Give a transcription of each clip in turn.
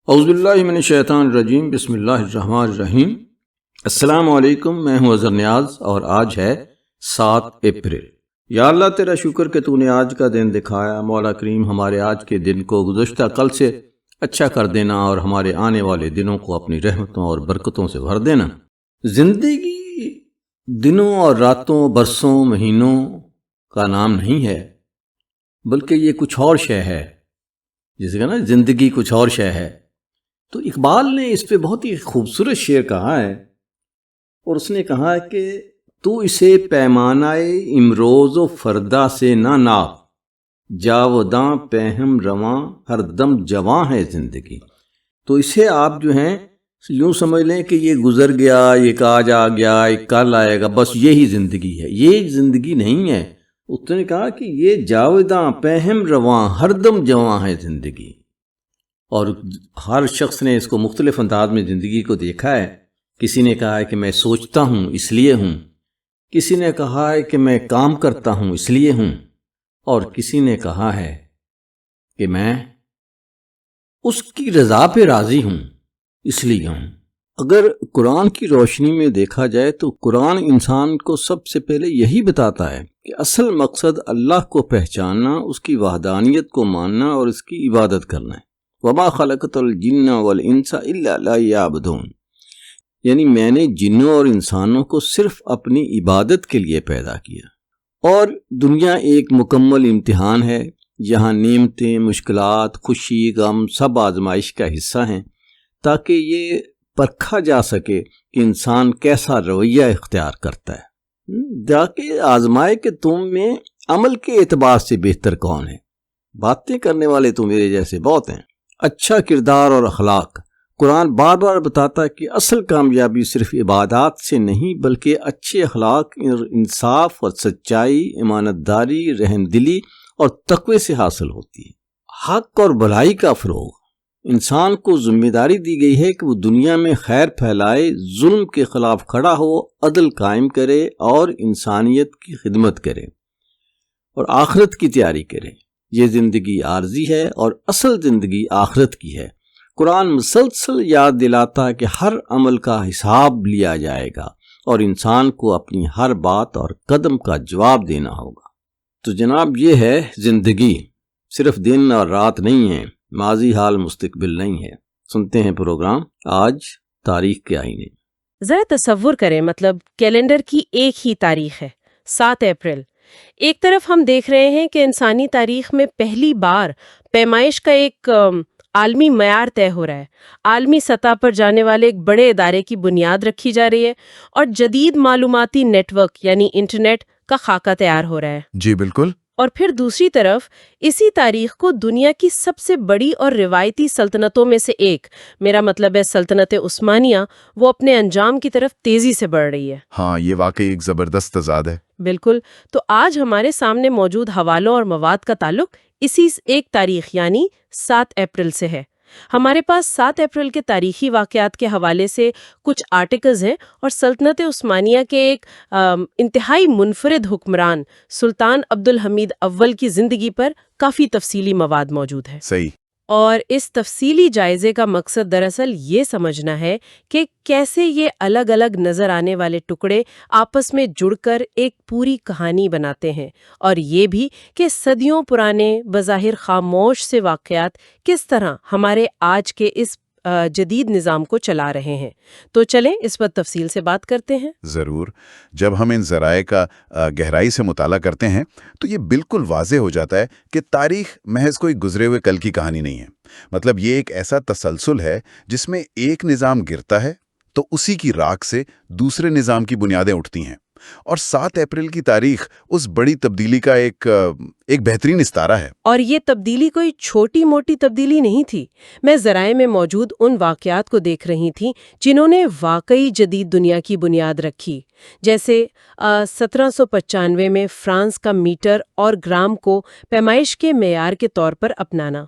اعوذ باللہ من الشیطان الرجیم، بسم اللہ الرحمن الرحیم۔ السلام علیکم، میں ہوں اظہر نیاز اور آج ہے 7 اپریل۔ یا اللہ تیرا شکر کہ تو نے آج کا دن دکھایا۔ مولا کریم ہمارے آج کے دن کو گزشتہ کل سے اچھا کر دینا اور ہمارے آنے والے دنوں کو اپنی رحمتوں اور برکتوں سے بھر دینا۔ زندگی دنوں اور راتوں، برسوں، مہینوں کا نام نہیں ہے، بلکہ یہ کچھ اور شے ہے، جسے کہنا زندگی کچھ اور شے ہے۔ تو اقبال نے اس پہ بہت ہی خوبصورت شعر کہا ہے، اور اس نے کہا ہے کہ تو اسے پیمانہ امروز و فردا سے نہ ناپ، جاوداں پہم رواں ہر دم جواں ہے زندگی۔ تو اسے آپ جو ہیں یوں سمجھ لیں کہ یہ گزر گیا، یہ آج آ گیا، ایک کل آئے گا، بس یہی زندگی ہے۔ یہ زندگی نہیں ہے۔ اس نے کہا کہ یہ جاوداں پہم رواں ہر دم جواں ہے زندگی۔ اور ہر شخص نے اس کو مختلف انداز میں زندگی کو دیکھا ہے۔ کسی نے کہا ہے کہ میں سوچتا ہوں اس لیے ہوں، کسی نے کہا ہے کہ میں کام کرتا ہوں اس لیے ہوں، اور کسی نے کہا ہے کہ میں اس کی رضا پہ راضی ہوں اس لیے ہوں۔ اگر قرآن کی روشنی میں دیکھا جائے تو قرآن انسان کو سب سے پہلے یہی بتاتا ہے کہ اصل مقصد اللہ کو پہچاننا، اس کی وحدانیت کو ماننا اور اس کی عبادت کرنا ہے۔ وَمَا خَلَقْتُ الْجِنَّ وَالْإِنسَ إِلَّا لِيَعْبُدُونِ، یعنی میں نے جنوں اور انسانوں کو صرف اپنی عبادت کے لیے پیدا کیا۔ اور دنیا ایک مکمل امتحان ہے، یہاں نعمتیں، مشکلات، خوشی، غم سب آزمائش کا حصہ ہیں، تاکہ یہ پرکھا جا سکے کہ انسان کیسا رویہ اختیار کرتا ہے، تاکہ آزمائے کہ تم میں عمل کے اعتبار سے بہتر کون ہے۔ باتیں کرنے والے تو میرے جیسے بہت ہیں۔ اچھا کردار اور اخلاق، قرآن بار بار بتاتا ہے کہ اصل کامیابی صرف عبادات سے نہیں بلکہ اچھے اخلاق، انصاف اور سچائی، امانت داری، رحم دلی اور تقوی سے حاصل ہوتی ہے۔ حق اور بھلائی کا فروغ، انسان کو ذمہ داری دی گئی ہے کہ وہ دنیا میں خیر پھیلائے، ظلم کے خلاف کھڑا ہو، عدل قائم کرے اور انسانیت کی خدمت کرے اور آخرت کی تیاری کرے۔ یہ زندگی عارضی ہے اور اصل زندگی آخرت کی ہے۔ قرآن مسلسل یاد دلاتا ہے کہ ہر عمل کا حساب لیا جائے گا اور انسان کو اپنی ہر بات اور قدم کا جواب دینا ہوگا۔ تو جناب یہ ہے زندگی، صرف دن اور رات نہیں ہے، ماضی حال مستقبل نہیں ہے۔ سنتے ہیں پروگرام آج تاریخ کے آئینے۔ ذرا تصور کریں، مطلب کیلنڈر کی ایک ہی تاریخ ہے، 7 اپریل۔ ایک طرف ہم دیکھ رہے ہیں کہ انسانی تاریخ میں پہلی بار پیمائش کا ایک عالمی معیار طے ہو رہا ہے، عالمی سطح پر جانے والے ایک بڑے ادارے کی بنیاد رکھی جا رہی ہے، اور جدید معلوماتی نیٹ ورک یعنی انٹرنیٹ کا خاکہ تیار ہو رہا ہے۔ جی بالکل۔ اور پھر دوسری طرف اسی تاریخ کو دنیا کی سب سے بڑی اور روایتی سلطنتوں میں سے ایک، میرا مطلب ہے سلطنت عثمانیہ، وہ اپنے انجام کی طرف تیزی سے بڑھ رہی ہے۔ ہاں، یہ واقعی ایک زبردست تضاد ہے۔ بالکل۔ تو آج ہمارے سامنے موجود حوالوں اور مواد کا تعلق اسی ایک تاریخ یعنی 7 اپریل سے ہے۔ ہمارے پاس 7 اپریل کے تاریخی واقعات کے حوالے سے کچھ آرٹیکلز ہیں، اور سلطنت عثمانیہ کے ایک انتہائی منفرد حکمران سلطان عبدالحمید اول کی زندگی پر کافی تفصیلی مواد موجود ہے۔ صحیح۔ اور اس تفصیلی جائزے کا مقصد دراصل یہ سمجھنا ہے کہ کیسے یہ الگ الگ نظر آنے والے ٹکڑے آپس میں جڑ کر ایک پوری کہانی بناتے ہیں، اور یہ بھی کہ صدیوں پرانے بظاہر خاموش سے واقعات کس طرح ہمارے آج کے اس جدید نظام کو چلا رہے ہیں۔ تو چلیں اس پر تفصیل سے بات کرتے ہیں۔ ضرور۔ جب ہم ان ذرائع کا گہرائی سے مطالعہ کرتے ہیں تو یہ بالکل واضح ہو جاتا ہے کہ تاریخ محض کوئی گزرے ہوئے کل کی کہانی نہیں ہے۔ مطلب یہ ایک ایسا تسلسل ہے جس میں ایک نظام گرتا ہے تو اسی کی راکھ سے دوسرے نظام کی بنیادیں اٹھتی ہیں، اور 7 اپریل کی تاریخ اس بڑی تبدیلی کا ایک بہترین استعارہ ہے۔ اور یہ تبدیلی کوئی چھوٹی موٹی تبدیلی نہیں تھی۔ میں ذرائع میں موجود ان واقعات کو دیکھ رہی تھی جنہوں نے واقعی جدید دنیا کی بنیاد رکھی، جیسے 1795 میں فرانس کا میٹر اور گرام کو پیمائش کے معیار کے طور پر اپنانا،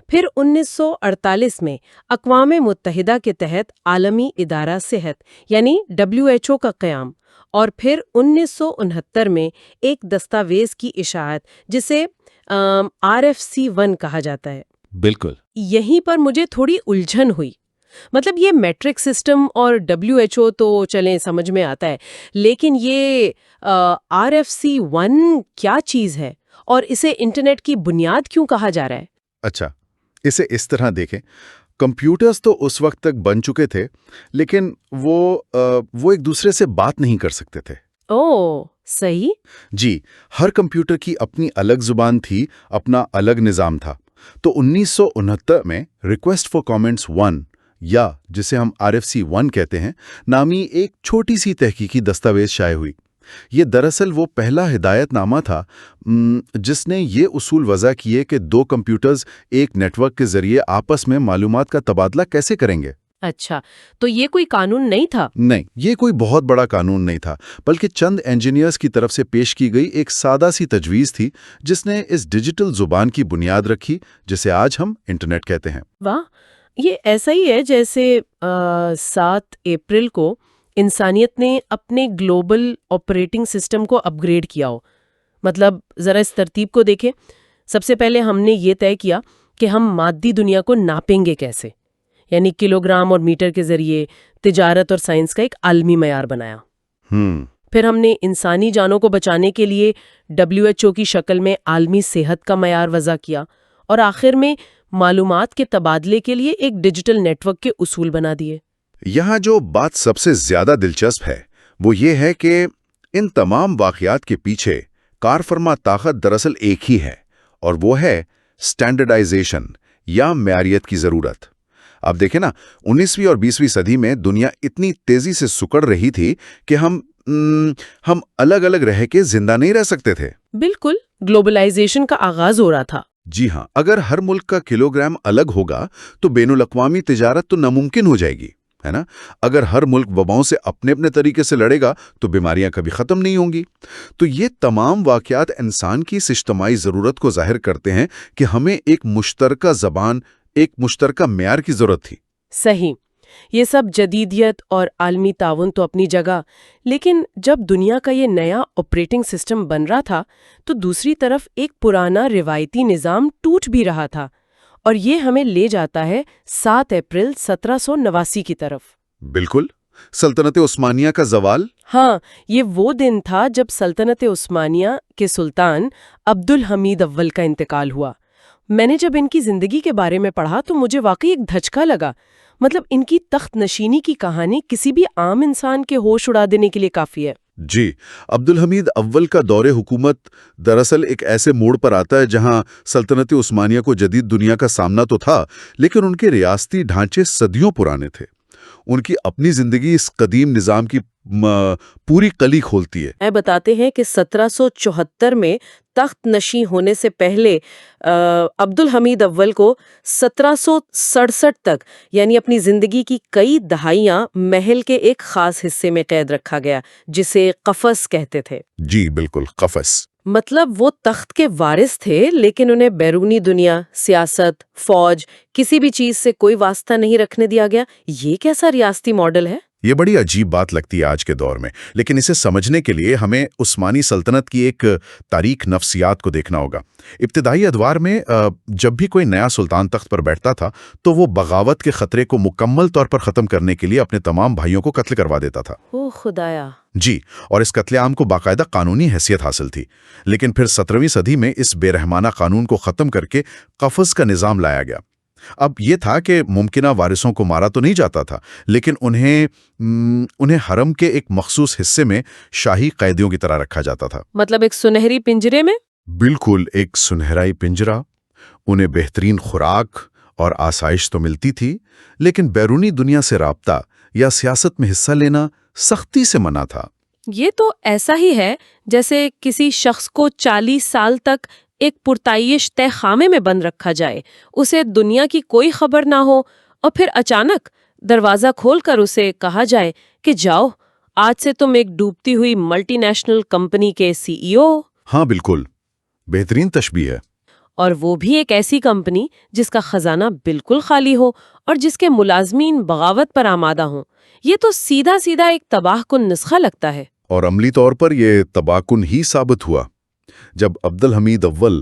پھر 1948 میں اقوام متحدہ کے تحت عالمی ادارہ صحت یعنی WHO کا قیام، اور پھر 1969 میں ایک دستاویز کی اشاعت جسے RFC 1 کہا جاتا ہے۔ بالکل. یہیں پر مجھے تھوڑی الجھن ہوئی. مطلب یہ میٹرک سسٹم اور WHO تو چلیں سمجھ میں آتا ہے، لیکن یہ RFC1 کیا چیز ہے اور اسے انٹرنیٹ کی بنیاد کیوں کہا جا رہا ہے؟ اچھا، اسے اس طرح دیکھیں. کمپیوٹرز تو اس وقت تک بن چکے تھے، لیکن وہ ایک دوسرے سے بات نہیں کر سکتے تھے. اوہ، صحیح. جی، ہر کمپیوٹر کی اپنی الگ زبان تھی، اپنا الگ نظام تھا. تو 1969 میں ریکویسٹ فار کامنٹس 1 یا جسے ہم RFC1 کہتے ہیں نامی ایک چھوٹی سی تحقیقی دستاویز شائع ہوئی. یہ دراصل وہ پہلا ہدایت نامہ تھا جس نے یہ اصول وضع کیے کہ دو کمپیوٹرز ایک نیٹ ورک کے ذریعے آپس میں معلومات کا تبادلہ کیسے کریں گے. اچھا، تو یہ کوئی قانون نہیں تھا؟ نہیں، یہ کوئی بہت بڑا قانون نہیں تھا، بلکہ چند انجینئرز کی طرف سے پیش کی گئی ایک سادہ سی تجویز تھی جس نے اس ڈیجیٹل زبان کی بنیاد رکھی جسے آج ہم انٹرنیٹ کہتے ہیں. واہ، یہ ایسا ہی ہے جیسے 7 اپریل کو انسانیت نے اپنے گلوبل آپریٹنگ سسٹم کو اپ گریڈ کیا ہو. مطلب ذرا اس ترتیب کو دیکھیں. سب سے پہلے ہم نے یہ طے کیا کہ ہم مادی دنیا کو ناپیں گے کیسے، یعنی کلوگرام اور میٹر کے ذریعے تجارت اور سائنس کا ایک عالمی معیار بنایا. پھر ہم نے انسانی جانوں کو بچانے کے لیے WHO کی شکل میں عالمی صحت کا معیار وضع کیا، اور آخر میں معلومات کے تبادلے کے لیے ایک ڈیجیٹل نیٹ ورک کے اصول بنا دیے. یہاں جو بات سب سے زیادہ دلچسپ ہے وہ یہ ہے کہ ان تمام واقعات کے پیچھے کار فرما طاقت دراصل ایک ہی ہے، اور وہ ہے سٹینڈرڈائزیشن یا معیاریت کی ضرورت. آپ دیکھیں نا، 19ویں اور 20ویں صدی میں دنیا اتنی تیزی سے سکڑ رہی تھی کہ ہم الگ الگ رہ کے زندہ نہیں رہ سکتے تھے. بالکل، گلوبلائزیشن کا آغاز ہو رہا تھا. جی ہاں، اگر ہر ملک کا کلوگرام الگ ہوگا تو بین الاقوامی تجارت تو ناممکن ہو جائے گی، ہے نا؟ اگر ہر ملک وباؤں سے اپنے اپنے طریقے سے لڑے گا تو بیماریاں کبھی ختم نہیں ہوں گی. تو یہ تمام واقعات انسان کی اس اجتماعی ضرورت کو ظاہر کرتے ہیں کہ ہمیں ایک مشترکہ زبان، ایک مشترکہ معیار کی ضرورت تھی. صحیح. یہ سب جدیدیت اور عالمی تعاون تو اپنی جگہ، لیکن جب دنیا کا یہ نیا آپریٹنگ سسٹم بن رہا تھا تو دوسری طرف ایک پرانا روایتی نظام ٹوٹ بھی رہا تھا، اور یہ ہمیں لے جاتا ہے 7 اپریل 1789 کی طرف. بالکل، سلطنت عثمانیہ کا زوال. ہاں، یہ وہ دن تھا جب سلطنت عثمانیہ کے سلطان عبد الحمید اول کا انتقال ہوا. میں نے جب ان کی زندگی کے بارے میں پڑھا تو مجھے واقعی ایک دھچکا لگا. مطلب ان کی تخت نشینی کی کہانی کسی بھی عام انسان کے ہوش اڑا دینے کے لیے کافی ہے. جی، عبد الحمید اول کا دور حکومت دراصل ایک ایسے موڑ پر آتا ہے جہاں سلطنت عثمانیہ کو جدید دنیا کا سامنا تو تھا، لیکن ان کے ریاستی ڈھانچے صدیوں پرانے تھے. ان کی اپنی زندگی اس قدیم نظام کی پوری کلی کھولتی ہے. بتاتے ہیں کہ 1774 میں تخت نشین ہونے سے پہلے عبد الحمید اول کو 1767 تک، یعنی اپنی زندگی کی کئی دہائیاں محل کے ایک خاص حصے میں قید رکھا گیا جسے قفس کہتے تھے. جی بالکل، قفس. مطلب وہ تخت کے وارث تھے، لیکن انہیں بیرونی دنیا، سیاست، فوج، کسی بھی چیز سے کوئی واسطہ نہیں رکھنے دیا گیا. یہ کیسا ریاستی ماڈل ہے؟ یہ بڑی عجیب بات لگتی ہے آج کے دور میں، لیکن اسے سمجھنے کے لیے ہمیں عثمانی سلطنت کی ایک تاریخ نفسیات کو دیکھنا ہوگا. ابتدائی ادوار میں جب بھی کوئی نیا سلطان تخت پر بیٹھتا تھا تو وہ بغاوت کے خطرے کو مکمل طور پر ختم کرنے کے لیے اپنے تمام بھائیوں کو قتل کروا دیتا تھا. او خدایا! جی، اور اس قتل عام کو باقاعدہ قانونی حیثیت حاصل تھی. لیکن پھر 17ویں صدی میں اس بے رحمانہ قانون کو ختم کر کے قفس کا نظام لایا گیا. اب یہ تھا کہ ممکنہ وارثوں کو مارا تو نہیں جاتا تھا، لیکن انہیں حرم کے ایک مخصوص حصے میں شاہی قیدیوں کی طرح رکھا جاتا تھا. مطلب ایک سنہری پنجرے میں؟ بالکل، ایک سنہرائی پنجرا. انہیں بہترین خوراک اور آسائش تو ملتی تھی، لیکن بیرونی دنیا سے رابطہ یا سیاست میں حصہ لینا سختی سے منع تھا. یہ تو ایسا ہی ہے جیسے کسی شخص کو 40 سال تک ایک پرتعیش تہ خانے میں بند رکھا جائے، اسے دنیا کی کوئی خبر نہ ہو، اور پھر اچانک دروازہ کھول کر اسے کہا جائے کہ جاؤ، آج سے تم ایک ڈوبتی ہوئی ملٹی نیشنل کمپنی کے CEO. ہاں بالکل، بہترین تشبیہ ہے. اور وہ بھی ایک ایسی کمپنی جس کا خزانہ بالکل خالی ہو اور جس کے ملازمین بغاوت پر آمادہ ہوں. یہ تو سیدھا سیدھا ایک تباہ کن نسخہ لگتا ہے. اور عملی طور پر یہ تباہ کن ہی ثابت ہوا. جب عبد الحمید اول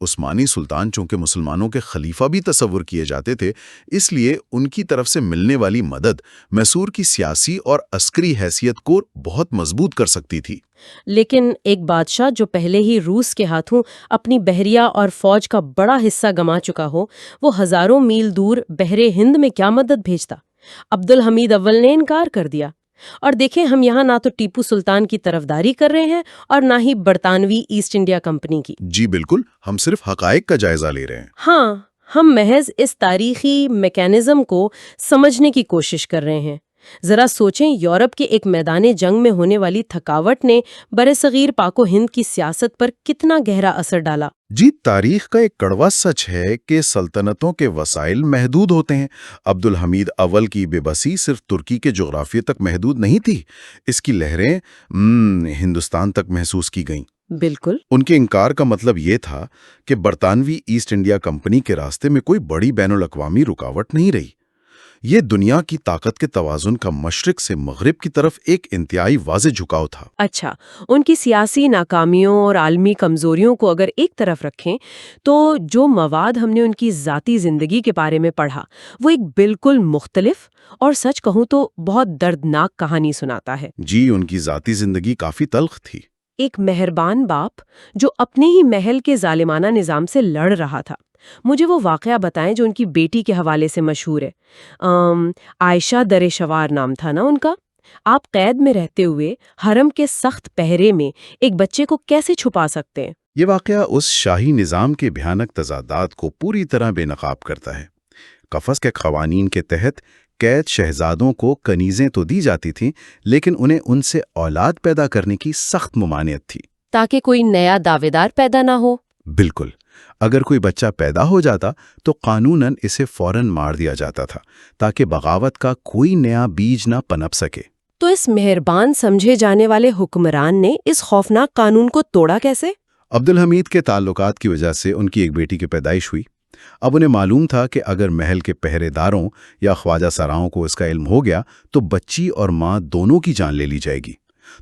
عثمانی سلطان چونکہ مسلمانوں کے خلیفہ بھی تصور کیے جاتے تھے، اس لیے ان کی طرف سے ملنے والی مدد میسور کی سیاسی اور عسکری حیثیت کو بہت مضبوط کر سکتی تھی۔ لیکن ایک بادشاہ جو پہلے ہی روس کے ہاتھوں اپنی بحریہ اور فوج کا بڑا حصہ گما چکا ہو، وہ ہزاروں میل دور بحر ہند میں کیا مدد بھیجتا؟ عبد الحمید اول نے انکار کر دیا۔ اور دیکھیں، ہم یہاں نہ تو ٹیپو سلطان کی طرفداری کر رہے ہیں اور نہ ہی برطانوی ایسٹ انڈیا کمپنی کی۔ جی بالکل، ہم صرف حقائق کا جائزہ لے رہے ہیں۔ ہاں، ہم محض اس تاریخی میکانزم کو سمجھنے کی کوشش کر رہے ہیں۔ ذرا سوچیں، یورپ کے ایک میدان جنگ میں ہونے والی تھکاوٹ نے برصغیر پاک و ہند کی سیاست پر کتنا گہرا اثر ڈالا۔ جی، تاریخ کا ایک کڑوا سچ ہے کہ سلطنتوں کے وسائل محدود ہوتے ہیں۔ عبد الحمید اول کی بے بسی صرف ترکی کے جغرافیے تک محدود نہیں تھی، اس کی لہریں ہندوستان تک محسوس کی گئیں۔ بالکل۔ ان کے انکار کا مطلب یہ تھا کہ برطانوی ایسٹ انڈیا کمپنی کے راستے میں کوئی بڑی بین الاقوامی رکاوٹ نہیں رہی۔ یہ دنیا کی طاقت کے توازن کا مشرق سے مغرب کی طرف ایک انتہائی واضح جھکاؤ تھا۔ اچھا، ان کی سیاسی ناکامیوں اور عالمی کمزوریوں کو اگر ایک طرف رکھیں تو جو مواد ہم نے ان کی ذاتی زندگی کے بارے میں پڑھا، وہ ایک بالکل مختلف اور سچ کہوں تو بہت دردناک کہانی سناتا ہے۔ جی، ان کی ذاتی زندگی کافی تلخ تھی۔ ایک مہربان باپ جو اپنے ہی محل کے ظالمانہ نظام سے لڑ رہا تھا۔ مجھے وہ واقعہ بتائیں جو ان کی بیٹی کے حوالے سے مشہور ہے۔ عائشہ در شوار نام تھا نا ان کا۔ آپ قید میں رہتے ہوئے حرم کے سخت پہرے میں ایک بچے کو کیسے چھپا سکتے ہیں؟ یہ واقعہ اس شاہی نظام کے بھیانک تضادات کو پوری طرح بے نقاب کرتا ہے۔ قفس کے قوانین کے تحت قید شہزادوں کو کنیزیں تو دی جاتی تھیں، لیکن انہیں ان سے اولاد پیدا کرنے کی سخت ممانعت تھی، تاکہ کوئی نیا دعوے دار پیدا نہ ہو۔ بالکل، اگر کوئی بچہ پیدا ہو جاتا تو قانوناً اسے فوراً مار دیا جاتا تھا تاکہ بغاوت کا کوئی نیا بیج نہ پنپ سکے۔ تو اس مہربان سمجھے جانے والے حکمران نے اس خوفناک قانون کو توڑا کیسے؟ عبد الحمید کے تعلقات کی وجہ سے ان کی ایک بیٹی کی پیدائش ہوئی۔ اب انہیں معلوم تھا کہ اگر محل کے پہرے داروں یا خواجہ سراؤں کو اس کا علم ہو گیا تو بچی اور ماں دونوں کی جان لے لی جائے گی۔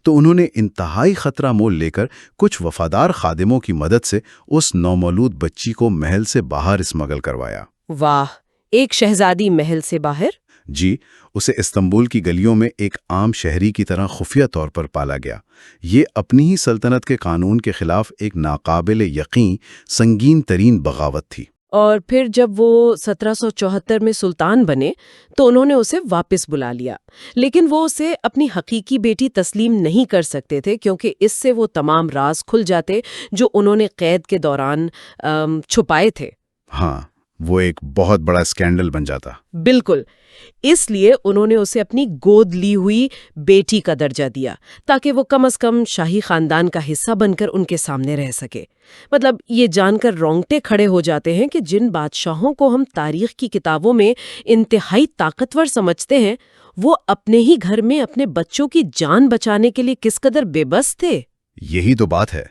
تو انہوں نے انتہائی خطرہ مول لے کر کچھ وفادار خادموں کی مدد سے اس نومولود بچی کو محل سے باہر اسمگل کروایا۔ واہ، ایک شہزادی محل سے باہر؟ جی، اسے استنبول کی گلیوں میں ایک عام شہری کی طرح خفیہ طور پر پالا گیا۔ یہ اپنی ہی سلطنت کے قانون کے خلاف ایک ناقابل یقین سنگین ترین بغاوت تھی۔ اور پھر جب وہ 1774 میں سلطان بنے تو انہوں نے اسے واپس بلا لیا، لیکن وہ اسے اپنی حقیقی بیٹی تسلیم نہیں کر سکتے تھے کیونکہ اس سے وہ تمام راز کھل جاتے جو انہوں نے قید کے دوران چھپائے تھے۔ ہاں، وہ ایک بہت بڑا اسکینڈل بن جاتا۔ بالکل، اس لیے انہوں نے اسے اپنی گود لی ہوئی بیٹی کا درجہ دیا تاکہ وہ کم از کم شاہی خاندان کا حصہ بن کر ان کے سامنے رہ سکے۔ مطلب یہ جان کر رونگٹے کھڑے ہو جاتے ہیں کہ جن بادشاہوں کو ہم تاریخ کی کتابوں میں انتہائی طاقتور سمجھتے ہیں، وہ اپنے ہی گھر میں اپنے بچوں کی جان بچانے کے لیے کس قدر بے بس تھے۔ یہی تو بات ہے،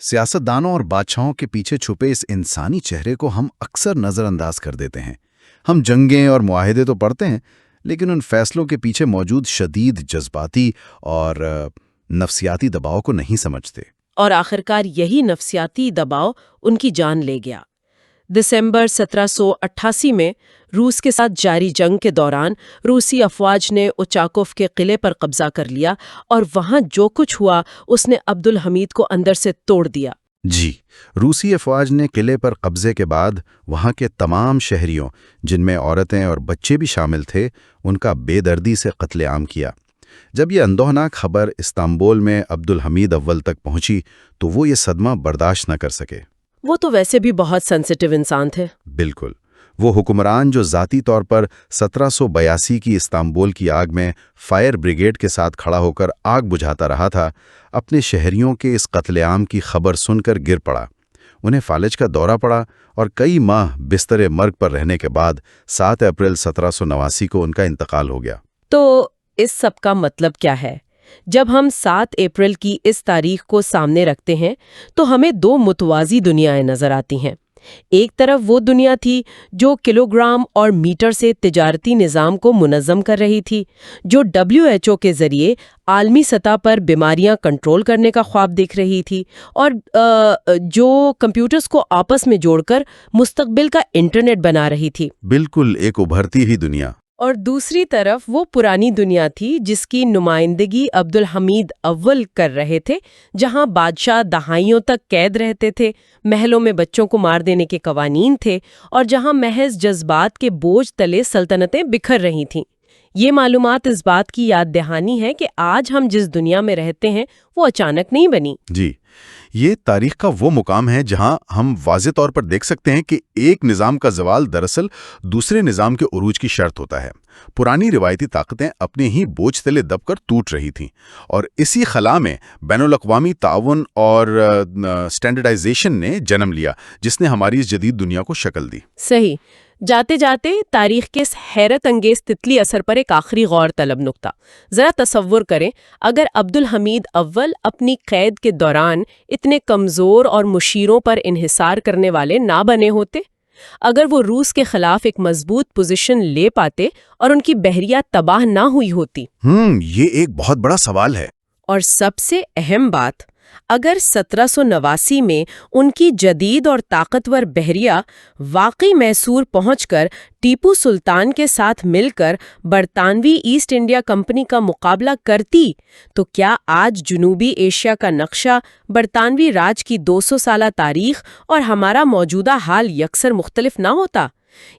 سیاستدانوں اور بادشاہوں کے پیچھے چھپے اس انسانی چہرے کو ہم اکثر نظر انداز کر دیتے ہیں۔ ہم جنگیں اور معاہدے تو پڑھتے ہیں، لیکن ان فیصلوں کے پیچھے موجود شدید جذباتی اور نفسیاتی دباؤ کو نہیں سمجھتے۔ اور آخرکار یہی نفسیاتی دباؤ ان کی جان لے گیا۔ دسمبر 1788 میں روس کے ساتھ جاری جنگ کے دوران روسی افواج نے اوچاکوف کے قلعے پر قبضہ کر لیا اور وہاں جو کچھ ہوا اس نے عبد الحمید کو اندر سے توڑ دیا۔ جی، روسی افواج نے قلعے پر قبضے کے بعد وہاں کے تمام شہریوں، جن میں عورتیں اور بچے بھی شامل تھے، ان کا بے دردی سے قتل عام کیا۔ جب یہ اندوہناک خبر استنبول میں عبد الحمید اول تک پہنچی تو وہ یہ صدمہ برداشت نہ کر سکے۔ وہ تو ویسے بھی بہت سینسیٹیو انسان تھے۔ بالکل، وہ حکمران جو ذاتی طور پر 1782 کی استنبول کی آگ میں فائر بریگیڈ کے ساتھ کھڑا ہو کر آگ بجھاتا رہا تھا، اپنے شہریوں کے اس قتل عام کی خبر سن کر گر پڑا۔ انہیں فالج کا دورہ پڑا اور کئی ماہ بستر مرگ پر رہنے کے بعد 7 اپریل 1789 کو ان کا انتقال ہو گیا۔ تو اس سب کا مطلب کیا ہے؟ جب ہم 7 اپریل کی اس تاریخ کو سامنے رکھتے ہیں تو ہمیں 2 متوازی دنیائیں نظر آتی ہیں۔ ایک طرف وہ دنیا تھی جو کلوگرام اور میٹر سے تجارتی نظام کو منظم کر رہی تھی، جو WHO کے ذریعے عالمی سطح پر بیماریاں کنٹرول کرنے کا خواب دیکھ رہی تھی، اور جو کمپیوٹرز کو آپس میں جوڑ کر مستقبل کا انٹرنیٹ بنا رہی تھی۔ بالکل ایک ابھرتی ہی دنیا۔ اور دوسری طرف وہ پرانی دنیا تھی جس کی نمائندگی عبدالحمید اول کر رہے تھے، جہاں بادشاہ دہائیوں تک قید رہتے تھے، محلوں میں بچوں کو مار دینے کے قوانین تھے، اور جہاں محض جذبات کے بوجھ تلے سلطنتیں بکھر رہی تھیں۔ یہ معلومات اس بات کی یاد دہانی ہے کہ آج ہم جس دنیا میں رہتے ہیں وہ اچانک نہیں بنی۔ جی، یہ تاریخ کا وہ مقام ہے جہاں ہم واضح طور پر دیکھ سکتے ہیں کہ ایک نظام کا زوال دراصل دوسرے نظام کے عروج کی شرط ہوتا ہے۔ پرانی روایتی طاقتیں اپنے ہی بوجھ تلے دب کر ٹوٹ رہی تھیں، اور اسی خلا میں بین الاقوامی تعاون اور اسٹینڈرڈائزیشن نے جنم لیا، جس نے ہماری اس جدید دنیا کو شکل دی۔ صحیح۔ جاتے جاتے تاریخ کے اس حیرت انگیز تتلی اثر پر ایک آخری غور طلب نقطہ۔ ذرا تصور کریں اگر عبدالحمید اول اپنی قید کے دوران اتنے کمزور اور مشیروں پر انحصار کرنے والے نہ بنے ہوتے، اگر وہ روس کے خلاف ایک مضبوط پوزیشن لے پاتے اور ان کی بحریہ تباہ نہ ہوئی ہوتی۔ یہ ایک بہت بڑا سوال ہے۔ اور سب سے اہم بات، اگر 1789 میں ان کی جدید اور طاقتور بحریہ واقعی میسور پہنچ کر ٹیپو سلطان کے ساتھ مل کر برطانوی ایسٹ انڈیا کمپنی کا مقابلہ کرتی، تو کیا آج جنوبی ایشیا کا نقشہ، برطانوی راج کی 200 سالہ تاریخ اور ہمارا موجودہ حال یکسر مختلف نہ ہوتا؟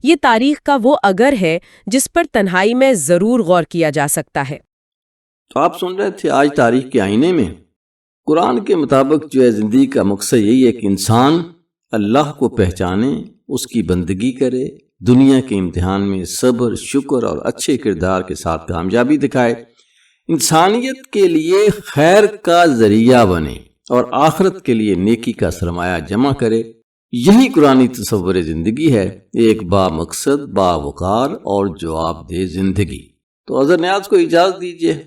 یہ تاریخ کا وہ اگر ہے جس پر تنہائی میں ضرور غور کیا جا سکتا ہے۔ تو آپ سن رہے تھے آج تاریخ کے آئینے میں۔ قرآن کے مطابق جو ہے زندگی کا مقصد یہی ہے کہ انسان اللہ کو پہچانے، اس کی بندگی کرے، دنیا کے امتحان میں صبر، شکر اور اچھے کردار کے ساتھ کامیابی دکھائے، انسانیت کے لیے خیر کا ذریعہ بنے اور آخرت کے لیے نیکی کا سرمایہ جمع کرے۔ یہی قرآنی تصور زندگی ہے، ایک با مقصد، با وقار اور جواب دہ زندگی۔ تو اظہر نیاز کو اجازت دیجیے۔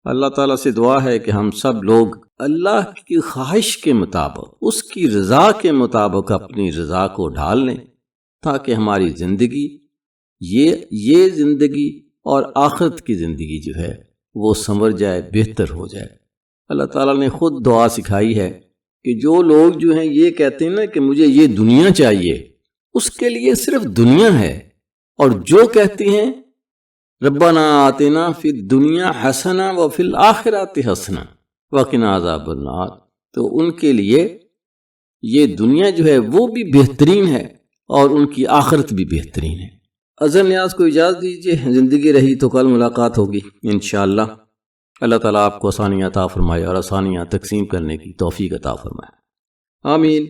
اللہ تعالیٰ سے دعا ہے کہ ہم سب لوگ اللہ کی خواہش کے مطابق، اس کی رضا کے مطابق اپنی رضا کو ڈھال لیں، تاکہ ہماری زندگی، یہ زندگی اور آخرت کی زندگی جو ہے وہ سنور جائے، بہتر ہو جائے۔ اللہ تعالیٰ نے خود دعا سکھائی ہے کہ جو لوگ جو ہیں یہ کہتے ہیں نا کہ مجھے یہ دنیا چاہیے، اس کے لیے صرف دنیا ہے، اور جو کہتے ہیں ربنا آتنا فی الدنیا حسنہ وفی الآخرات حسنہ وقنا عذاب النار، تو ان کے لیے یہ دنیا جو ہے وہ بھی بہترین ہے اور ان کی آخرت بھی بہترین ہے۔ اظہر نیاز کو اجازت دیجیے، زندگی رہی تو کل ملاقات ہوگی انشاءاللہ۔ اللہ تعالیٰ آپ کو آسانیاں عطا فرمائے اور آسانیاں تقسیم کرنے کی توفیق عطا فرمائے، آمین۔